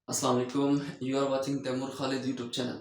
Assalamualaikum. You are watching Taimur Khalid YouTube channel.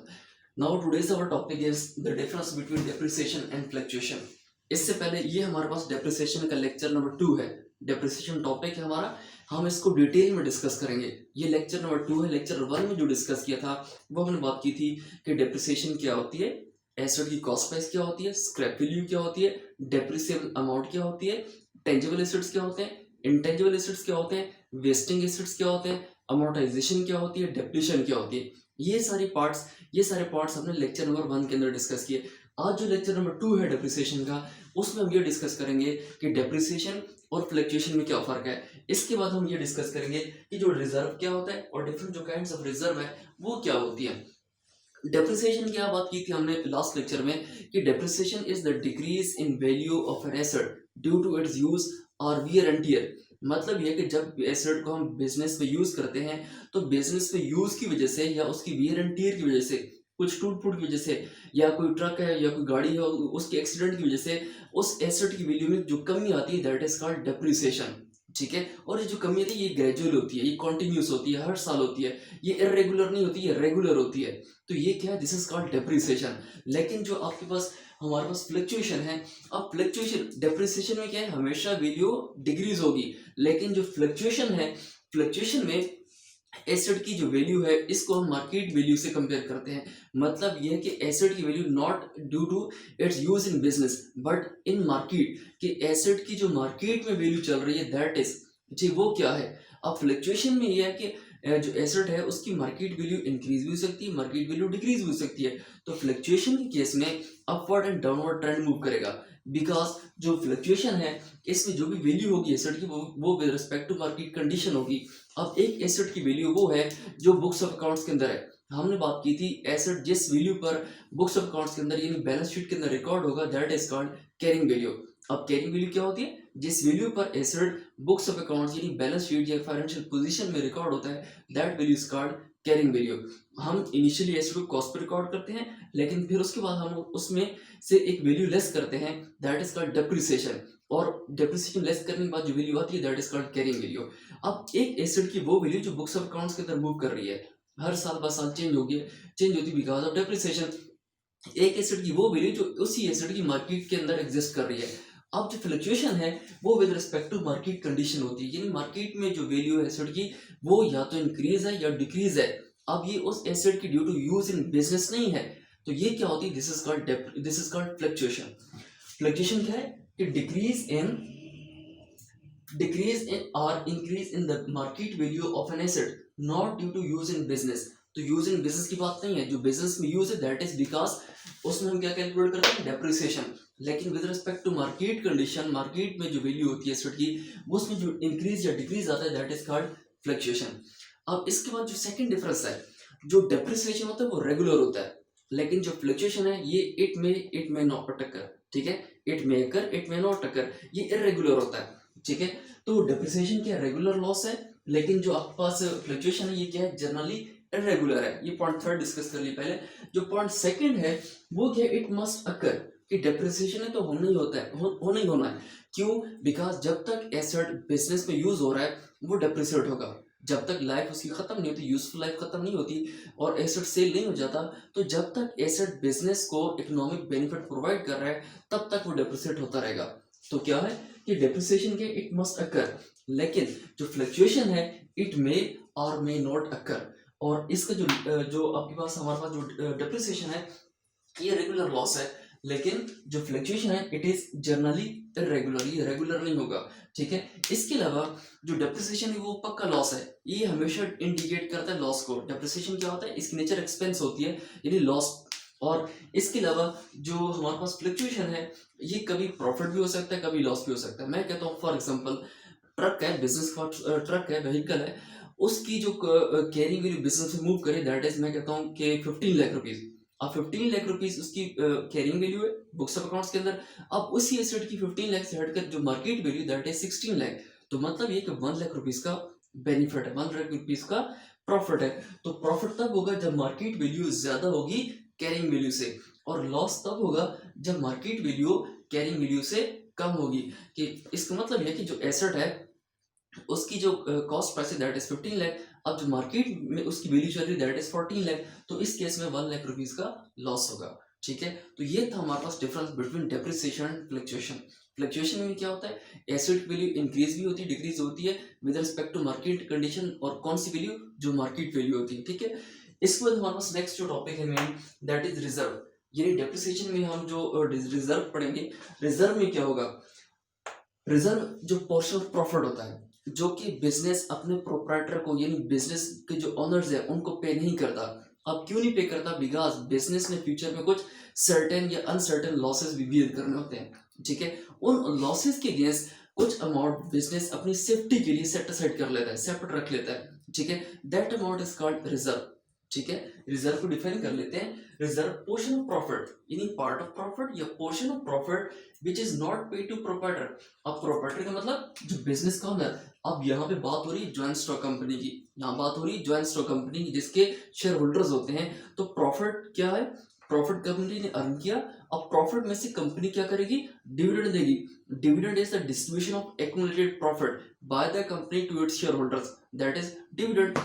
Now today's our topic is the difference between depreciation and fluctuation. इससे पहले ये हमारे पास depreciation का lecture number 2 है. depreciation topic है हमारा. हम इसको डिटेल में डिस्कस करेंगे. ये लेक्चर नंबर 2 है. लेक्चर 1 में जो डिस्कस किया था वो हमने बात की थी कि depreciation क्या होती है, एसेट की कॉस्ट प्राइस क्या होती है, स्क्रैप वैल्यू क्या होती है, डेप्रिसिएबल अमाउंट क्या होती है, टेंजिबल एसेट्स क्या होते हैं, इंटेंजिबल एसेट्स क्या होते हैं, वेस्टिंग एसेट्स क्या होते हैं, अमोर्टाइजेशन क्या होती है, डेप्लीशन क्या होती है. ये सारे पार्ट्स हमने लेक्चर नंबर 1 के अंदर डिस्कस किए. आज जो लेक्चर नंबर 2 है डेप्रिसिएशन का, उसमें हम ये डिस्कस करेंगे कि डेप्रिसिएशन और फ्लक्चुएशन में क्या फर्क है. इसके बाद हम ये डिस्कस करेंगे कि जो रिजर्व क्या होता है और डिफरेंट जो काइंड्स ऑफ रिजर्व है वो क्या होती है. डेप्रिसिएशन की बात की थी हमने लास्ट लेक्चर में कि depreciation is the decrease in value of an asset due to its use और वियर एंड टियर. मतलब यह कि जब एसेट को हम बिजनेस में यूज करते हैं तो बिजनेस में यूज की वजह से या उसकी वियर एंड टियर की वजह से, कुछ टूट फूट की वजह से, या कोई ट्रक है या कोई गाड़ी है उसके एक्सीडेंट की वजह से उस एसेट की वैल्यू में जो कमी आती है दैट इज कॉल्ड डेप्रिसिएशन. ठीक है. और ये जो कमी आती है ये ग्रेजुअल होती है, ये कॉन्टिन्यूस होती है, हर साल होती है, ये इरेगुलर नहीं होती, ये रेगुलर होती है. तो ये क्या है, दिस इज कॉल्ड डेप्रिसिएशन. लेकिन जो आपके पास हमारे पास फ्लक्चुएशन है, अब फ्लक्चुएशन डेप्रिसिएशन में क्या है, हमेशा वैल्यू डिक्रीज होगी. लेकिन जो फ्लक्चुएशन है, फ्लक्चुएशन में एसेट की जो वैल्यू है इसको हम मार्केट वैल्यू से कंपेयर करते हैं. मतलब यह है कि एसेट की value not due to its use in business but in market, कि एसेट की जो मार्केट में वैल्यू चल रही है दैट इज, जी वो क्या है. अब फ्लक्चुएशन में यह है कि जो एसेट है उसकी मार्केट वैल्यू इंक्रीज भी हो सकती है, मार्केट वैल्यू डिक्रीज भी हो सकती है. तो फ्लक्चुएशन के केस में upward and downward trend move करेगा. बिकॉज जो फ्लक्चुएशन है इसमें जो भी वैल्यू होगी एसेट की वो with respect to market condition होगी. अब एक एसेट की वैल्यू वो है जो बुक्स ऑफ अकाउंट्स के अंदर है. हमने बात की थी एसेट जिस वैल्यू पर बुक्स ऑफ अकाउंट्स के अंदर यानी बैलेंस शीट के अंदर रिकॉर्ड होगा that is called carrying value. अब कैरिंग वैल्यू क्या होती है, जिस वैल्यू पर एसेट बुक्स ऑफ अकाउंट्स यानी बैलेंस शीट या फाइनेंशियल पोजीशन में रिकॉर्ड होता है that value is called carrying value. हम इनिशियली एसेट को कॉस्ट पर रिकॉर्ड करते हैं लेकिन फिर उसके बाद हम उसमें से एक वैल्यू लेस करते हैं दैट इज कॉल्ड डेप्रिसिएशन. और डेप्रिसिएशन लेस करने के बाद जो वैल्यू आती है that is called carrying value. अब एक एसेट की वो वैल्यू जो बुक्स ऑफ अकाउंट्स के अंदर मूव कर रही है, हर साल ब साल चेंज होगी, चेंज होती बिकॉज ऑफ डेप्रिसिएशन. एक एसेट की वो वैल्यू जो उसी एसेट की मार्केट के अंदर एग्जिस्ट कर रही है. अब जो फ्लक्चुएशन है वो with respect to market condition होती है, यानी मार्केट में जो वैल्यू है एसेट की वो या तो इंक्रीज है या डिक्रीज है. अब ये उस एसेट की due to use in business नहीं है. तो ये क्या होती है, this is called fluctuation. Fluctuation क्या है कि डिक्रीज इन और increase in the market value of an asset not due to use in business. तो यूज इन बिजनेस की बात नहीं है, जो बिजनेस में यूज है दैट इज बिकॉज उसमें हम क्या कैलकुलेट करते हैं, डेप्रिसिएशन. लेकिन with respect to market condition, market में जो वैल्यू होती है एसेट की उसमें जो इंक्रीज या डिक्रीज आता है दैट इज कॉल्ड फ्लक्चुएशन. अब इसके बाद जो सेकंड डिफरेंस है, जो डेप्रिसिएशन होता है वो रेगुलर होता है लेकिन जो फ्लक्चुएशन है ये इट में नॉट अकर. ठीक है, इट में नॉट अकर, ये इरेगुलर होता है. ठीक है. तो डेप्रिसिएशन क्या रेगुलर लॉस है, लेकिन जो आपके पास फ्लक्चुएशन है ये क्या है, जनरली इरेगुलर है. ये पॉइंट थर्ड डिस्कस कर लिया पहले. जो पॉइंट सेकंड है वो क्या, इट मस्ट अकर, कि डेप्रिसिएशन है तो होना ही होता है, होना ही होना है. क्यों, बिकॉज जब तक एसेट बिजनेस में यूज हो रहा है वो डेप्रिसिएट होगा. जब तक लाइफ उसकी खत्म नहीं होती, यूजफुल लाइफ खत्म नहीं होती और एसेट सेल नहीं हो जाता, तो जब तक एसेट बिजनेस को इकोनॉमिक बेनिफिट प्रोवाइड कर रहा है तब तक वो डेप्रिसिएट होता रहेगा. तो क्या है कि डेप्रिसिएशन के इट मस्ट अकर, लेकिन जो फ्लक्चुएशन है इट मे और मे नॉट अकर. और इसका जो आपके पास हमारे पास जो डेप्रिसिएशन है ये रेगुलर लॉस है, लेकिन जो फ्लक्चुएशन है इट इज जनरली इरेगुलर, ये रेगुलर नहीं होगा. ठीक है. इसके अलावा जो डेप्रिसिएशन है वो पक्का लॉस है, ये हमेशा इंडिकेट करता है लॉस को. डेप्रिसिएशन क्या होता है, इसकी नेचर एक्सपेंस होती है यानी लॉस. और इसके अलावा जो हमारे पास फ्लक्चुएशन है ये कभी प्रॉफिट भी हो सकता है कभी लॉस भी हो सकता है. मैं कहता हूँ फॉर एग्जांपल ट्रक है, बिजनेस का ट्रक है, व्हीकल है, उसकी जो कैरिंग वैल्यू बिजनेस में मूव करे दैट इज, मैं कहता हूँ कि 15 लाख रुपीज. अब 15 लाख रुपीज उसकी कैरिंग वैल्यू है बुक्स ऑफ अकाउंट्स के अंदर. अब उसी एसेट की 15 लाख से हटकर जो market value that is 16 lakh. तो मतलब ये कि 1 लाख रुपीज का बेनिफिट है, 1 लाख रुपीज का प्रॉफिट है. तो प्रॉफिट तब होगा जब मार्केट वैल्यू ज्यादा होगी कैरिंग वैल्यू से, और लॉस तब होगा जब मार्केट वैल्यू कैरिंग वैल्यू से कम होगी. कि इसका मतलब है कि जो एसेट है उसकी जो कॉस्ट प्राइस है दैट इज 15 लाख. अब जो मार्केट में उसकी वैल्यू चल रही है दैट इज 14 लाख, तो इस केस में 1 लाख रुपीज का लॉस होगा। ठीक है, तो ये था हमारे पास difference between depreciation and fluctuation. Fluctuation में क्या होता है, एसेट वैल्यू इंक्रीज भी होती है डिक्रीज होती है with respect to market condition, और कौन सी वैल्यू, जो मार्केट वैल्यू होती है। ठीक है, इसके बाद हमारे पास नेक्स्ट जो टॉपिक है मेन दैट इज रिजर्व। यानी डेप्रिसिएशन में हम जो रिजर्व पढ़ेंगे, रिजर्व में क्या होगा, रिजर्व जो पोर्शन ऑफ प्रॉफिट होता है जो कि बिजनेस अपने प्रोप्राइटर को यानी बिजनेस के जो ओनर्स है उनको पे नहीं करता। अब क्यों नहीं पे करता, बिकॉज बिजनेस ने फ्यूचर में कुछ सर्टेन या अनसर्टेन लॉसेस भी बियर करने होते हैं। ठीक है, उन लॉसेस के अगेंस्ट कुछ अमाउंट बिजनेस अपनी सेफ्टी के लिए सेट असाइड कर लेता है, सेपरेट रख लेता है। ठीक है, that amount is called reserve. ठीक है, रिजर्व को डिफाइन कर लेते हैं, रिजर्व पोर्शन ऑफ प्रॉफिट यानी पार्ट ऑफ प्रॉफिट या portion of profit which is not पे टू प्रोप्राइटर। अब प्रोप्राइटर का मतलब जो बिजनेस का ओनर। अब यहाँ पे बात हो रही है ज्वाइंट स्टॉक कंपनी की, यहाँ बात हो रही है ज्वाइंट स्टॉक कंपनी की जिसके शेयर होल्डर्स होते हैं। तो प्रॉफिट क्या है, प्रॉफिट कंपनी ने अर्न किया। अब प्रॉफिट में से कंपनी क्या करेगी, डिविडेंड देगी। Dividend is the distribution of accumulated profit by the company to its share holders, that is dividend.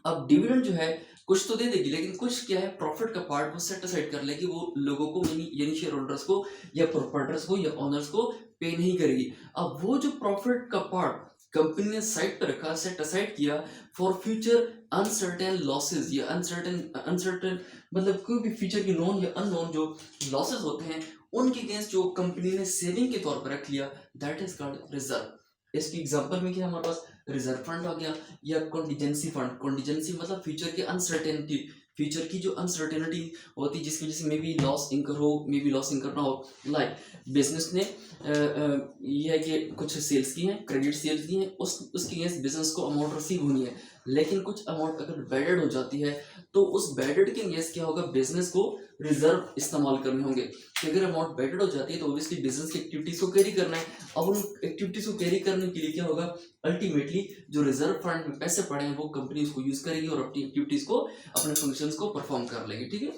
अब डिविडेंड जो है कुछ तो दे देगी, लेकिन कुछ क्या है, प्रॉफिट का पार्ट वो सेट असाइड कर लेगी, वो लोगों को यानी शेयर होल्डर्स को या प्रोप्राइटर्स को या ओनर्स को पे नहीं करेगी। अब वो जो प्रॉफिट का पार्ट कंपनी ने साइड पर रखा, सेट असाइड किया फॉर फ्यूचर अनसर्टेन लॉसेस या अनसर्टेन मतलब कोई भी फ्यूचर की नोन या अननोन जो लॉसेस होते हैं उनके अगेंस्ट जो कंपनी ने सेविंग के तौर पर रख लिया, दैट इज कॉल्ड रिजर्व। इसकी एग्जांपल में क्या हमारे पास रिजर्व फंड आ गया या कॉन्टिजेंसी फंड। कॉन्टिजेंसी मतलब फ्यूचर की अनसर्टेनिटी, फ्यूचर की जो अनसर्टेनिटी होती है जिसकी वजह से मे बी लॉस इंकर हो, मे बी लॉस इंकर ना हो। लाइक बिजनेस ने ये है कि कुछ सेल्स की हैं, क्रेडिट सेल्स की हैं, उसके अगेंस्ट बिजनेस को अमाउंट रिसीव होनी है, लेकिन कुछ अमाउंट अगर बैडेड हो जाती है तो उस बैडेड के अगेंस्ट क्या होगा, बिजनेस को रिजर्व इस्तेमाल करने होंगे। कि अगर अमाउंट बैडेड हो जाती है तो ऑब्वियसली बिजनेस की एक्टिविटीज को कैरी करना है। अब उन एक्टिविटीज को कैरी करने के लिए क्या होगा, अल्टीमेटली जो रिजर्व फंड में पैसे पड़े हैं वो कंपनी उसको यूज करेगी और अपनी एक्टिविटीज को, अपने फंक्शंस को परफॉर्म कर लेगी। ठीक है,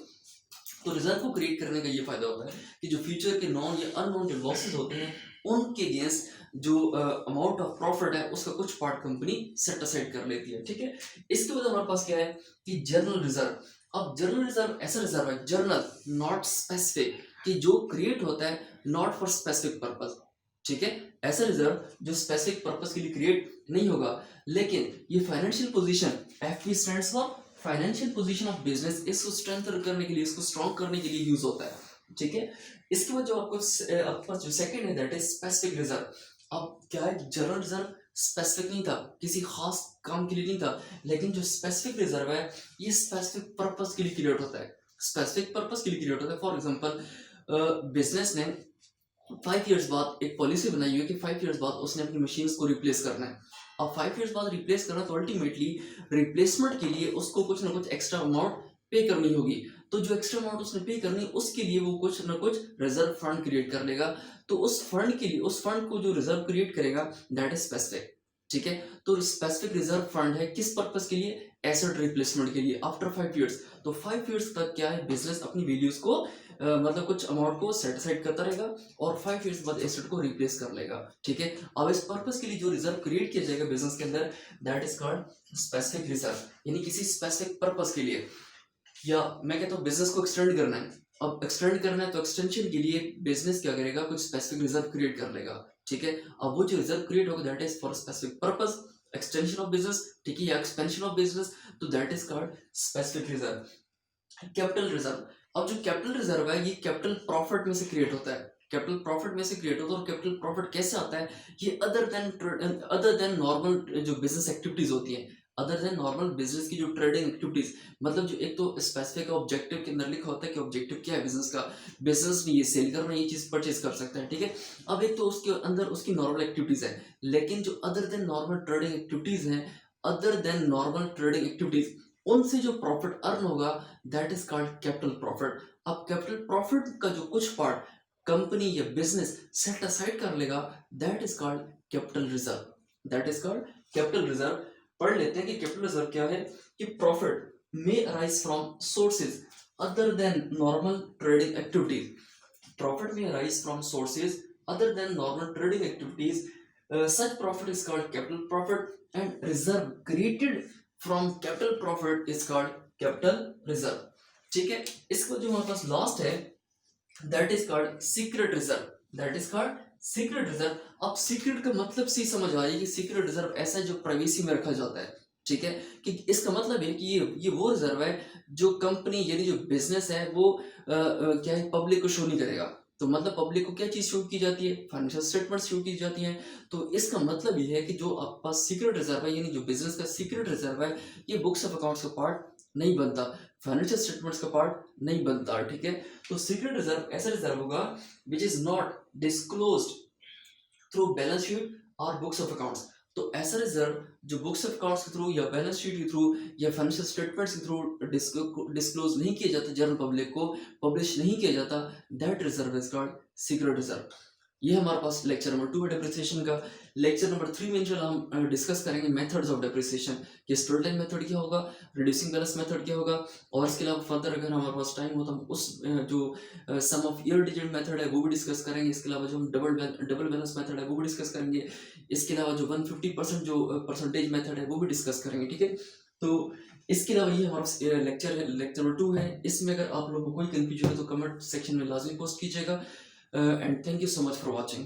तो रिजर्व को क्रिएट करने का ये फायदा होता है कि जो फ्यूचर के नॉन या अननोन जो लॉसेस होते हैं उनके अगेंस्ट जो अमाउंट ऑफ प्रॉफिट है उसका कुछ पार्ट कंपनी सेट असाइड कर लेती है। ठीक है, इसके बाद हमारे पास क्या है कि जर्नल रिजर्व। अब जर्नल रिजर्व ऐसा रिजर्व है, जर्नल नॉट स्पेसिफिक, कि जो क्रिएट होता है नॉट फॉर स्पेसिफिक पर्पस। ठीक है, ऐसा रिजर्व जो स्पेसिफिक पर्पस के लिए क्रिएट नहीं होगा, लेकिन ये financial position, FP stands for financial position of business, इसको स्ट्रेंथन करने के लिए, इसको स्ट्रॉन्ग करने के लिए यूज होता है। ठीक है, इसके बाद जो आपका जो सेकंड है दैट इज स्पेसिफिक रिजर्व। अब क्या है, जनरल रिजर्व स्पेसिफिक नहीं था, किसी खास काम के लिए नहीं था, लेकिन जो स्पेसिफिक रिजर्व है ये स्पेसिफिक पर्पस के लिए क्रिएट होता है, स्पेसिफिक पर्पस के लिए क्रिएट होता है। फॉर एग्जांपल बिजनेस ने 5 इयर्स बाद एक पॉलिसी बनाई हुई है कि 5 इयर्स बाद उसने अपनी मशीन्स को रिप्लेस करना है। अब 5 इयर्स बाद रिप्लेस करना तो अल्टीमेटली रिप्लेसमेंट के लिए उसको कुछ ना कुछ एक्स्ट्रा अमाउंट पे करनी होगी। तो जो एक्स्ट्रा अमाउंट उसने पे करनी उसके लिए वो कुछ ना कुछ रिजर्व फंड क्रिएट कर लेगा। तो उस फंड के लिए, उस फंड को जो रिजर्व क्रिएट करेगा दैट इज स्पेसिफिक। ठीक है, तो स्पेसिफिक रिजर्व फंड है किस पर्पस के लिए, एसेट रिप्लेसमेंट के लिए आफ्टर 5 इयर्स। तो 5 इयर्स तक क्या है, बिजनेस अपनी वैल्यूज को मतलब कुछ अमाउंट को सेट असाइड करता रहेगा और 5 इयर्स बाद एसेट को रिप्लेस कर लेगा। ठीक है, अब इस पर्पस के लिए जो रिजर्व क्रिएट किया जाएगा बिजनेस के अंदर that is called specific reserve, यानी किसी स्पेसिफिक पर्पस के लिए। या मैं कहता हूँ बिजनेस को एक्सटेंड करना है, अब एक्सटेंड करना है तो एक्सटेंशन के लिए बिजनेस क्या करेगा, कुछ स्पेसिफिक रिजर्व क्रिएट कर लेगा। ठीक है, अब वो जो रिजर्व क्रिएट होगा that is for specific purpose, extension of business, ठीक है, या एक्सपेंशन ऑफ बिजनेस, तो that is called specific reserve. Capital reserve, अब जो कैपिटल रिजर्व है ये कैपिटल प्रॉफिट में से क्रिएट होता है, कैपिटल प्रॉफिट में से क्रिएट होता है। और कैपिटल प्रॉफिट कैसे आता है, ये अदर देन नॉर्मल जो बिजनेस एक्टिविटीज होती हैं, अदर देन नॉर्मल बिजनेस की जो ट्रेडिंग एक्टिविटीज, मतलब जो एक तो स्पेसिफिक ऑब्जेक्टिव के अंदर लिखा होता है कि ऑब्जेक्टिव क्या है बिजनेस का, बिजनेस ने ये सेल करना, ये चीज परचेज कर सकता है। ठीक है, अब एक तो उसके अंदर उसकी नॉर्मल एक्टिविटीज है, लेकिन जो other than normal trading activities हैं, other than normal trading activities, उनसे जो प्रॉफिट अर्न होगा that is called capital profit. अब कैपिटल प्रॉफिट का जो कुछ पार्ट कंपनी या बिजनेस सेट असाइड कर लेगा that is called capital reserve, that is called capital reserve. पढ़ लेते हैं कि कैपिटल रिजर्व क्या है, कि profit may arise from sources other than normal trading activities, profit may arise from sources other than normal trading activities. Such profit is called capital profit and reserve created from capital profit is called capital reserve. ठीक है, इसको जो हमारे पास last है that is called secret reserve, that is called secret reserve. अब secret का मतलब से समझ आइए कि सीक्रेट रिजर्व ऐसा है जो प्राइवेसी में रखा जाता है। ठीक है, कि इसका मतलब है कि ये वो रिजर्व है जो कंपनी यानी जो बिजनेस है वो क्या है पब्लिक को शो नहीं करेगा। तो मतलब पब्लिक को क्या चीज शो की जाती है, फाइनेंशियल स्टेटमेंट शो की जाती है। तो इसका मतलब ये है कि जो आपके पास सीक्रेट रिजर्व है यानी जो बिजनेस का सीक्रेट रिजर्व है ये बुक्स ऑफ अकाउंट्स का पार्ट नहीं बनता, फाइनेंशियल स्टेटमेंट्स का पार्ट नहीं बनता। ठीक है, तो सीक्रेट रिजर्व ऐसा रिजर्व होगा which is not disclosed through balance sheet और बुक्स ऑफ अकाउंट्स। तो ऐसा रिजर्व जो बुक्स ऑफ अकाउंट्स के थ्रू या बैलेंस शीट के थ्रू या फाइनेंशियल स्टेटमेंट्स के थ्रू डिस्क्लोज नहीं किया जाता, जनरल पब्लिक को पब्लिश नहीं किया जाता, that reserve is called secret reserve. ये हमारे पास लेक्चर नंबर 2 है डेप्रिसिएशन का। लेक्चर नंबर 3 में इंशाल्लाह हम डिस्कस करेंगे मेथड्स ऑफ डेप्रिसिएशन कि स्ट्रेट लाइन मेथड क्या होगा, रिड्यूसिंग बैलेंस मेथड क्या होगा, और इसके अलावा फर्दर अगर हमारे पास टाइम हो तो हम उस जो सम ऑफ ईयर डिजिट मेथड है वो भी डिस्कस करेंगे। इसके अलावा जो हम डबल बैलेंस मेथड है वो भी डिस्कस करेंगे। इसके अलावा जो 150% जो परसेंटेज मेथड है वो भी डिस्कस करेंगे। ठीक है, तो इसके अलावा ये हमारा लेक्चर है, लेक्चर नंबर 2 है। इसमें अगर आप लोगों को कोई कंफ्यूजन है तो कमेंट सेक्शन में लाजमी पोस्ट कीजिएगा। And thank you so much for watching.